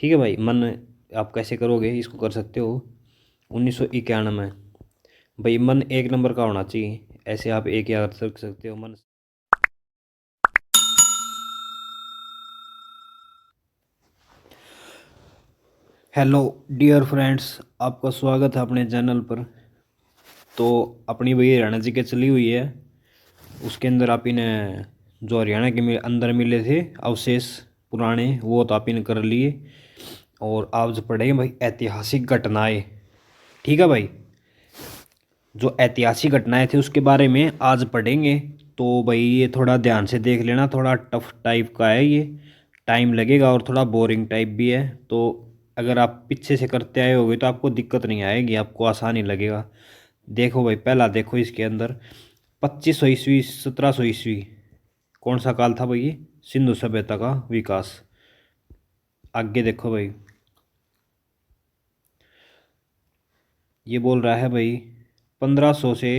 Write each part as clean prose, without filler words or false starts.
ठीक है भाई। मन आप कैसे करोगे इसको कर सकते हो। 1991 भाई मन एक नंबर का होना चाहिए, ऐसे आप एक याद रख सकते हो मन। हेलो डियर फ्रेंड्स, आपका स्वागत है अपने चैनल पर। तो अपनी वही हरियाणा जी के चली हुई है, उसके अंदर आप इन्हें जो हरियाणा के अंदर मिले थे अवशेष पुराने, वो तो आप इन्हें कर लिए। और आप जो पढ़ेंगे भाई ऐतिहासिक घटनाएं, ठीक है भाई। जो ऐतिहासिक घटनाएं थी उसके बारे में आज पढ़ेंगे। तो भाई ये थोड़ा ध्यान से देख लेना, थोड़ा टफ टाइप का है ये, टाइम लगेगा और थोड़ा बोरिंग टाइप भी है। तो अगर आप पीछे से करते आए होगे तो आपको दिक्कत नहीं आएगी, आपको आसानी लगेगा। देखो भाई पहला देखो इसके अंदर 2500 ईस्वी 1700 ईस्वी कौन सा काल था भाई ये? सिंधु सभ्यता का विकास। आगे देखो भाई, ये बोल रहा है भाई 1500 से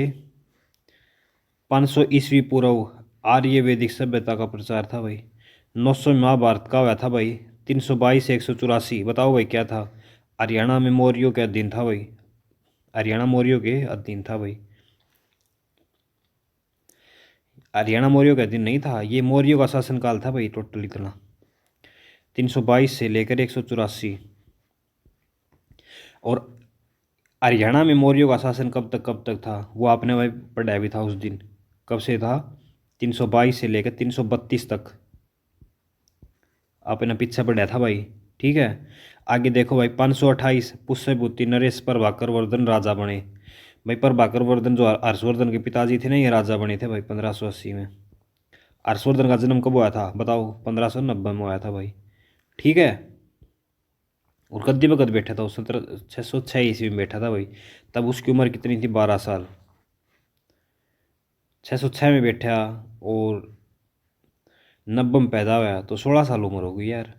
500 ईस्वी पूर्व आर्य वैदिक सभ्यता का प्रचार था भाई। 900 महाभारत का हुआ था भाई। 322 से 184 बताओ भाई क्या था? हरियाणा में मौर्यों के अधीन था भाई। हरियाणा मौर्यों के अधीन था भाई। हरियाणा मौर्यों के अधीन नहीं था, ये मौर्यों का शासनकाल था भाई टोटल इतना। 322 से लेकर 184। और हरियाणा में मौर्यों का शासन कब तक था वो आपने भाई पढ़ा भी था उस दिन। कब से था? 322 से लेकर 332 तक आपने पीछे पढ़ा था भाई। ठीक है। आगे देखो भाई 528 पुष्यभूति नरेश प्रभाकर वर्धन राजा बने। भाई प्रभाकर वर्धन जो हर्षवर्धन के पिताजी थे ना, ये राजा बने थे भाई 1580 में। हर्षवर्धन का जन्म कब हुआ था बताओ? 1590 में हुआ था भाई। ठीक है। और गद्दी पे कद बैठा था वो? 606 ईस्वी में बैठा था भाई। तब उसकी उम्र कितनी थी? 12 साल। 606 में बैठा और 90 में पैदा हुआ तो 16 साल उम्र हो गई यार।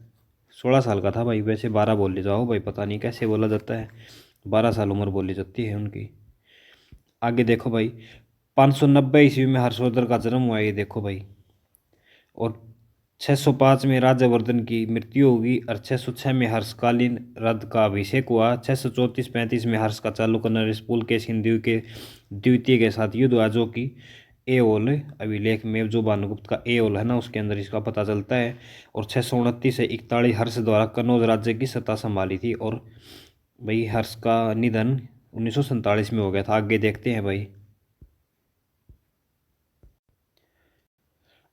16 साल का था भाई। वैसे 12 बोली जाओ भाई, पता नहीं कैसे बोला जाता है, 12 साल उम्र बोली जाती है उनकी। आगे देखो भाई 590 ईस्वी में हर्षवर्धन का जन्म हुआ, ये देखो भाई। और 605 में राज्यवर्धन की मृत्यु होगी और 606 में हर्षकालीन रथ का अभिषेक हुआ। 634-35 में हर्ष का चालुक्य नरेश पुलकेशिन के द्वितीय के साथ युद्ध हुआ, जो कि एओल अभिलेख में जो भानुगुप्त का एओल है ना उसके अंदर इसका पता चलता है। और 629 से 41 हर्ष द्वारा कन्नौज राज्य की सत्ता संभाली थी। और भाई हर्ष का निधन 1947 में हो गया था। आगे देखते हैं भाई।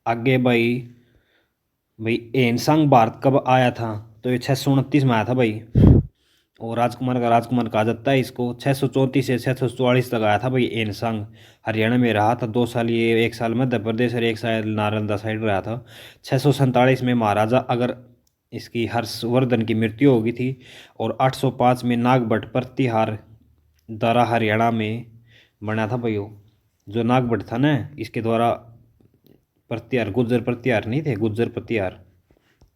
आगे भाई, भाई एनसंग भारत कब आया था? तो ये 629 में आया था भाई। और राजकुमार कहा जाता है इसको। 634 से 644 तक आया था भाई एनसंग। हरियाणा में रहा था 2 साल ये, 1 साल मध्य प्रदेश और 1 साल नालंदा साइड रहा था। 647 में महाराजा अगर इसकी हर्षवर्धन की मृत्यु हो गई थी। और 805 में नागभट्ट प्रतिहार द्वारा हरियाणा में बना था भाई वो। जो नागभट्ट था ना इसके द्वारा प्रतिहार, गुर्जर प्रतिहार नहीं थे, गुर्जर प्रतिहार,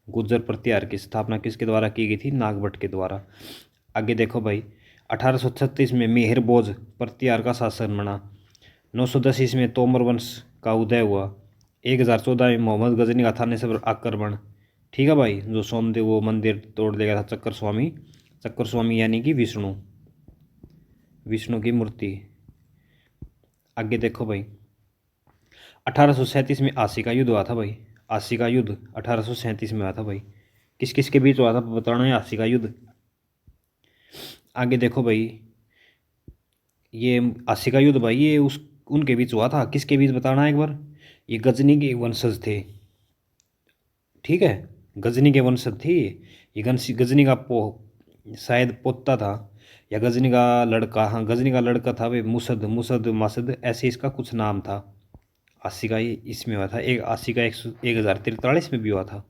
गुर्जर प्रतिहार की स्थापना किसके द्वारा की गई थी? नागभट्ट के द्वारा। आगे देखो भाई 1836 में मेहर बोझ प्रतिहार का शासन बना। 910 ईस्वी में तोमर वंश का उदय हुआ। 1014 में मोहम्मद गजनी का थानेसर आक्रमण। ठीक है भाई, जो सोमदेव वो मंदिर तोड़ देगा था चक्कर स्वामी। चक्कर स्वामी यानी कि विष्णु, विष्णु की मूर्ति। आगे देखो भाई 1837 में आसी का युद्ध हुआ था भाई। आसी का युद्ध 1837 में हुआ था भाई। किस किस के बीच हुआ था बताना है आसी का युद्ध। आगे देखो भाई, ये आसी का युद्ध भाई ये उस उनके बीच हुआ था। किसके बीच बताना है एक बार? ये गजनी के वंशज थे। ठीक है, गजनी के वंशज थे ये। गजनी का शायद पोता था, या गजनी का लड़का। हाँ गजनी का लड़का था भाई। मुसद मुसद मसद ऐसे इसका कुछ नाम था। अस्सी का ही इसमें हुआ था। एक अस्सी का 1043 में भी हुआ था।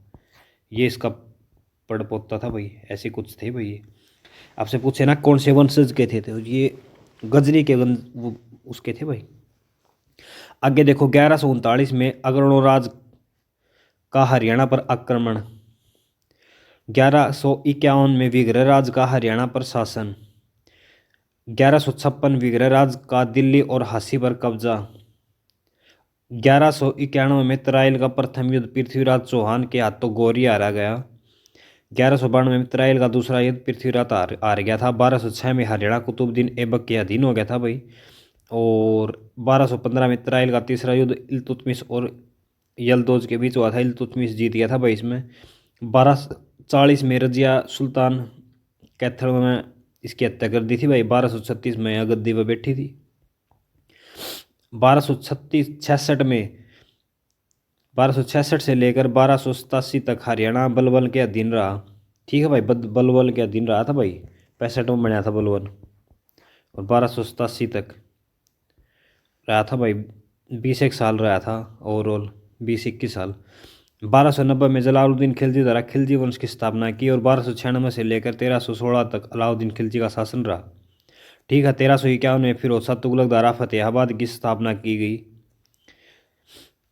ये इसका पड़पोता था भाई, ऐसे कुछ थे भाई ये। आपसे पूछे ना कौन से वंशज के थे तो ये गजनी के वो उसके थे भाई। आगे देखो 1139 में अग्रणोराज का हरियाणा पर आक्रमण। 1151 में विग्रहराज का हरियाणा पर शासन। 1156 विग्रहराज का दिल्ली और हांसी पर कब्जा। 1191 में तराइल का प्रथम युद्ध पृथ्वीराज चौहान के हाथों गौरी हारा गया। 1192 में तराइल का दूसरा युद्ध पृथ्वीराज हार गया था। 1206 में हरियाणा कुतुबुद्दीन ऐबक के अधीन हो गया था भाई। और 1215 में तराइल का तीसरा युद्ध इल्तुतमिश और यलदौज के बीच हुआ था। इल्तुतमिश जीत गया था भाई इसमें। 1240 में रजिया सुल्तान कैथल में इसकी हत्या कर दी थी भाई। 1236 में यह गद्दी पर बैठी थी। 1266 से लेकर 1287 तक हरियाणा बलबन के अधीन रहा। ठीक है भाई, बलबन के अधीन रहा था भाई। 65 में बनाया था बलबन और 1287 तक रहा था भाई। 20 एक साल रहा था ओवरऑल, 20-21 साल। 1290 में जलालुद्दीन खिलजी द्वारा खिलजी वंश की स्थापना की और 1296 से लेकर 1316 तक अलाउद्दीन खिलजी का शासन रहा। ठीक है। 1351 में फिरोज शाह तुगलक द्वारा फतेहाबाद की स्थापना की गई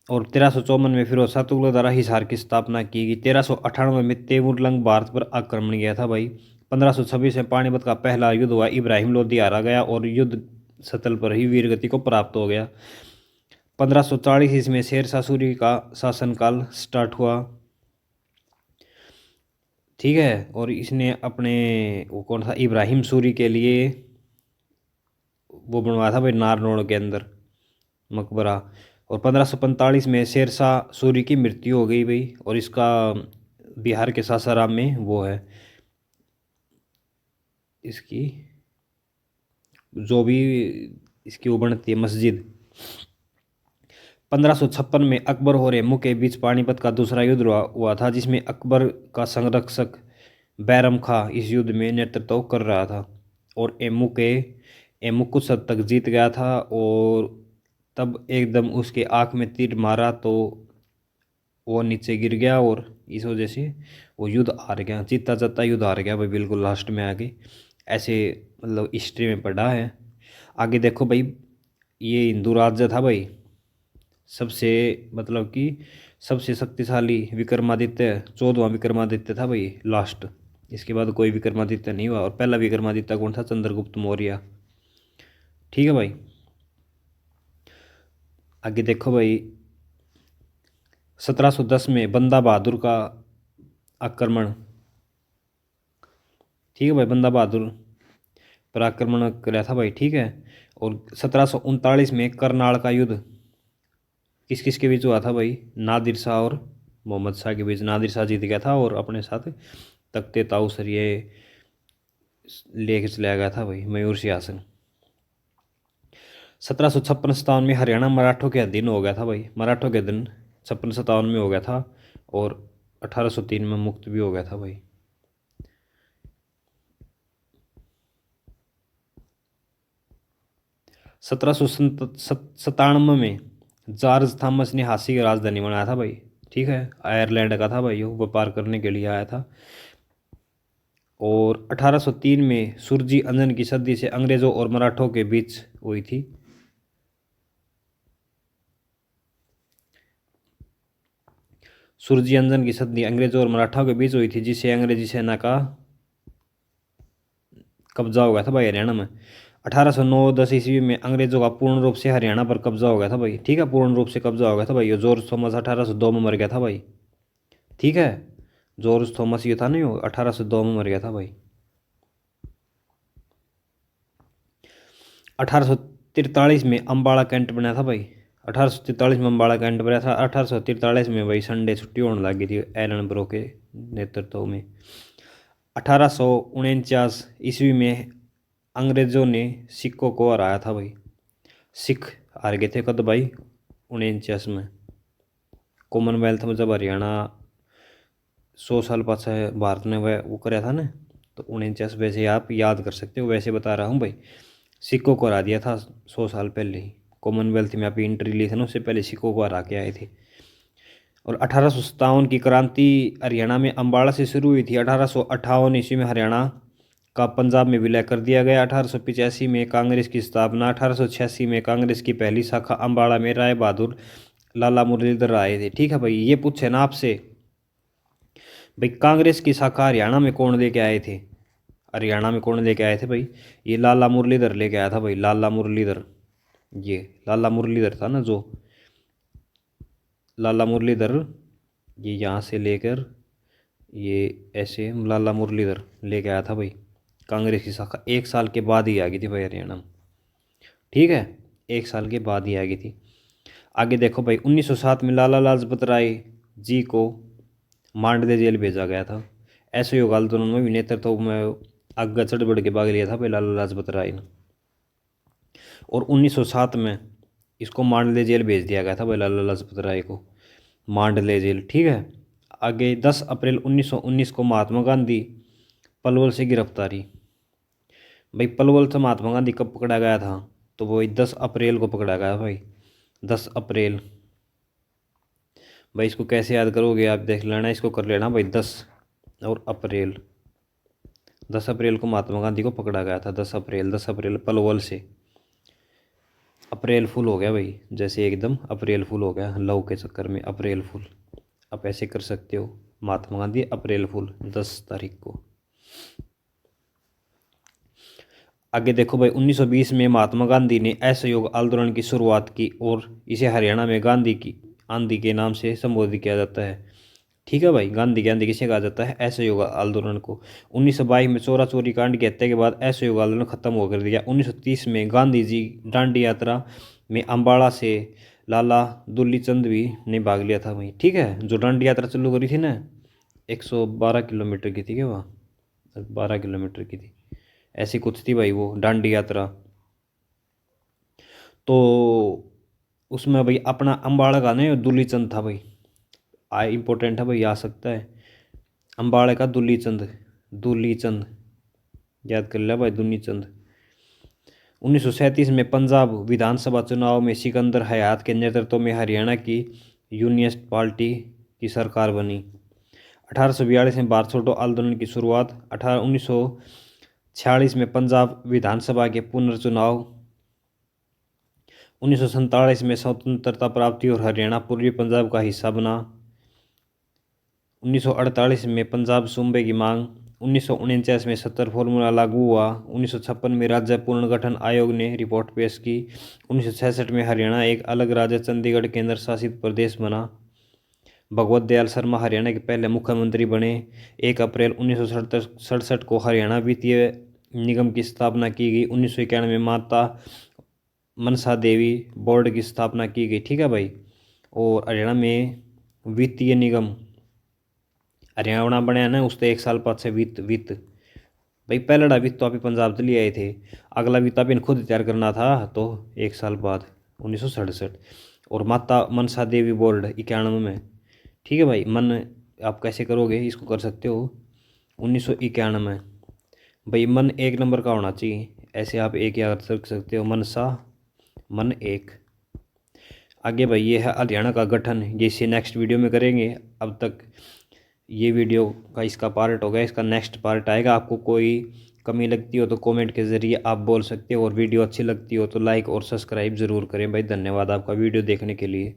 और 1354 में फिरोज शाह तुगलक द्वारा हिसार की स्थापना की गई। 1398 में तैमूर लंग भारत पर आक्रमण किया था भाई। 1526 में पानीपत का पहला युद्ध हुआ। इब्राहिम लोधी हारा गया और युद्ध स्थल पर ही वीरगति को प्राप्त हो गया। 1540 ईस्वी में शेर शाह सूरी का शासनकाल स्टार्ट हुआ। ठीक है। और इसने अपने वो कौन था, इब्राहिम सूरी के लिए वो बनवाया था भाई नारनौल के अंदर मकबरा। और 1545 में शेर शाह सूरी की मृत्यु हो गई भाई। और इसका बिहार के सासाराम में वो है इसकी जो भी इसकी वो बनती है मस्जिद। 1556 में अकबर और हेमू के बीच पानीपत का दूसरा युद्ध हुआ था, जिसमें अकबर का संरक्षक बैरम खां इस युद्ध में नेतृत्व कर रहा था और एमू कुछ हद तक जीत गया था। और तब एकदम उसके आँख में तीर मारा तो वो नीचे गिर गया और इस वजह से वो युद्ध हार गया। जीतता जाता युद्ध हार गया भाई, बिल्कुल लास्ट में आगे। ऐसे मतलब हिस्ट्री में पढ़ा है। आगे देखो भाई, ये हिंदू राज्य था भाई। सबसे मतलब कि सबसे शक्तिशाली विक्रमादित्य 14वां विक्रमादित्य था भाई लास्ट। इसके बाद कोई विक्रमादित्य नहीं हुआ। और पहला विक्रमादित्य कौन था? चंद्रगुप्त मौर्य। ठीक है भाई। आगे देखो भाई, 1710 में बंदा बहादुर का आक्रमण। ठीक है भाई, बंदा बहादुर पर आक्रमण कराया था भाई। ठीक है। और 1739 में करनाल का युद्ध किस किस के बीच हुआ था भाई? नादिर शाह और मोहम्मद शाह के बीच। नादिर शाह जीत गया था और अपने साथ तख्ते ताउसर ये लेके चलाया गया था भाई, मयूर सिंहासन। 1756-57 में हरियाणा मराठों के अधीन हो गया था भाई। मराठों के अधीन 56-57 में हो गया था और 1803 में मुक्त भी हो गया था भाई। 1797 में जॉर्ज थॉमस ने हांसी की राजधानी बनाया था भाई। ठीक है। आयरलैंड का था भाई, वो व्यापार करने के लिए आया था। और 1803 में सुरजी अंजन की सदी से अंग्रेजों और मराठों के बीच हुई थी। सुरजी अंजन की संधि अंग्रेजों और मराठों के बीच हुई थी, जिससे अंग्रेजी सेना का कब्जा हो गया था भाई हरियाणा में। 1809-10 ईस्वी में अंग्रेजों का पूर्ण रूप से हरियाणा पर कब्जा हो गया था भाई। ठीक है, पूर्ण रूप से कब्जा हो गया था भाई। ये जॉर्ज थॉमस 1802 में मर गया था भाई। ठीक है। जॉर्ज थॉमस ये था नहीं, वो 1802 में मर गया था भाई। 1843 में अम्बाड़ा कैंट बना था भाई। 1843 में अम्बाड़ा कैंट बना था। 1843 में भाई संडे छुट्टी होने लगी थी एलन ब्रो के नेतृत्व में। 1849 ईस्वी में अंग्रेजों ने सिखों को हराया था भाई। सिख हार गए थे कद भाई? 49 में। कॉमनवेल्थ में जब हरियाणा 100 साल पाछे भारत ने वह वो कराया था ना, तो 49 वैसे आप याद कर सकते हो, वैसे बता रहा हूँ भाई। सिक्कों को हरा दिया था 100 साल पहले ही। कॉमनवेल्थ में आप एंट्री ली थी ना, उससे पहले सिक्कों को हरा के आए थे। और 1857 की क्रांति हरियाणा में अम्बाड़ा से शुरू हुई थी। 1858 ईस्वी में हरियाणा का पंजाब में विलय कर दिया गया। 1885 में कांग्रेस की स्थापना। 1886 में कांग्रेस की पहली शाखा अम्बाड़ा में राय बहादुर लाला मुरलीधर आए थे। ठीक है भाई। ये पूछे ना आपसे भाई, कांग्रेस की शाखा हरियाणा में कौन लेके आए थे? हरियाणा में कौन लेके आए थे भाई? ये लाला मुरलीधर लेके आया था भाई, लाला मुरलीधर। ये लाला मुरलीधर था ना, जो लाला मुरलीधर ये यहाँ से लेकर ये ऐसे लाला मुरलीधर लेके आया था भाई, कांग्रेस की शाखा 1 साल के बाद ही आ गई थी भाई हरियाणा में। ठीक है, 1 साल के बाद ही आ गई थी। आगे देखो भाई, 1907 में लाला लाजपत राय जी को मांडले जेल भेजा गया था। ऐसे युग आंदोलन में भी नेतृत्व में आगे चढ़ बढ़ के भाग लिया था भाई लाला लाजपत राय ने। और 1907 में इसको मांडले जेल भेज दिया गया था भाई लाला लाजपत राय को, मांडले जेल। ठीक है, आगे 10 अप्रैल 1919 को महात्मा गांधी पलवल से गिरफ्तारी। भाई पलवल से महात्मा गांधी कब पकड़ा गया था, तो वही 10 अप्रैल को पकड़ा गया भाई, 10 अप्रैल। भाई इसको कैसे याद करोगे आप, देख लेना, इसको कर लेना भाई, 10 और अप्रैल, 10 अप्रैल को महात्मा गांधी को पकड़ा गया था, 10 अप्रैल, 10 अप्रैल पलवल से। अप्रैल फुल हो गया भाई, जैसे एकदम अप्रैल फुल हो गया लव के चक्कर में, अप्रैल फुल आप ऐसे कर सकते हो, महात्मा गांधी अप्रैल फुल 10 तारीख को। आगे देखो भाई, 1920 में महात्मा गांधी ने असहयोग आंदोलन की शुरुआत की और इसे हरियाणा में गांधी की आंधी के नाम से संबोधित किया जाता है। ठीक है भाई, गांधी की आंधी किसे कहा जाता है, असहयोग आंदोलन को। 1922 में चोरा चोरी कांड की हत्या के बाद असहयोग आंदोलन खत्म हो कर दिया। 1930 में गांधी जी दांडी यात्रा में अम्बाड़ा से लाला दुल्ली चंद भी ने भाग लिया था भाई। ठीक है, जो दांडी यात्रा चालू करी थी ना, 112 किलोमीटर की थी क्या, वहाँ 12 किलोमीटर की थी, ऐसी कुछ थी भाई वो दांडी यात्रा। तो उसमें भाई अपना अम्बाड़ा का नहीं दुल्ली चंद था भाई, इम्पोर्टेंट है भाई, आ सकता है। अम्बाड़े का दुल्ली चंद, दुल्ली चंद याद कर लिया भाई, दुल्ली चंद। 1937 में पंजाब विधानसभा चुनाव में सिकंदर हयात के नेतृत्व में हरियाणा की यूनियनिस्ट पार्टी की सरकार बनी। 1842 में भारत छोड़ो आंदोलन की शुरुआत। 1946 में पंजाब विधानसभा के पुनर्चुनाव। 1947 में स्वतंत्रता प्राप्ति और हरियाणा पूर्वी पंजाब का हिस्सा बना। 1948 में पंजाब सूबे की मांग। 1949 में 70 फॉर्मूला लागू हुआ। 1956 में राज्य पुनर्गठन आयोग ने रिपोर्ट पेश की। 1966 में हरियाणा एक अलग राज्य चंडीगढ़ केंद्र शासित प्रदेश बना। भगवत दयाल शर्मा हरियाणा के पहले मुख्यमंत्री बने। 1 अप्रैल 1967 को हरियाणा वित्तीय निगम की स्थापना की गई। 1991 में माता मनसा देवी बोर्ड की स्थापना की गई। ठीक है भाई, और हरियाणा में वित्तीय निगम हरियाणा बनया ना, उससे 1 साल बाद से वित्त वित्त भाई, पहला वित्त तो अभी पंजाब से ले आए थे, अगला वित्त अभी खुद तैयार करना था, तो 1 साल बाद 1967। और माता मनसा देवी बोर्ड 91 में। ठीक है भाई, मन आप कैसे करोगे, इसको कर सकते हो 1991 में भाई, मन 1 नंबर का होना चाहिए, ऐसे आप एक याद रख सकते हो, मनसा मन 1। आगे भाई ये है हरियाणा का गठन, ये इसे नेक्स्ट वीडियो में करेंगे। अब तक ये वीडियो का इसका पार्ट हो गया, इसका नेक्स्ट पार्ट आएगा। आपको कोई कमी लगती हो तो कमेंट के ज़रिए आप बोल सकते हो, और वीडियो अच्छी लगती हो तो लाइक और सब्सक्राइब ज़रूर करें भाई। धन्यवाद आपका वीडियो देखने के लिए।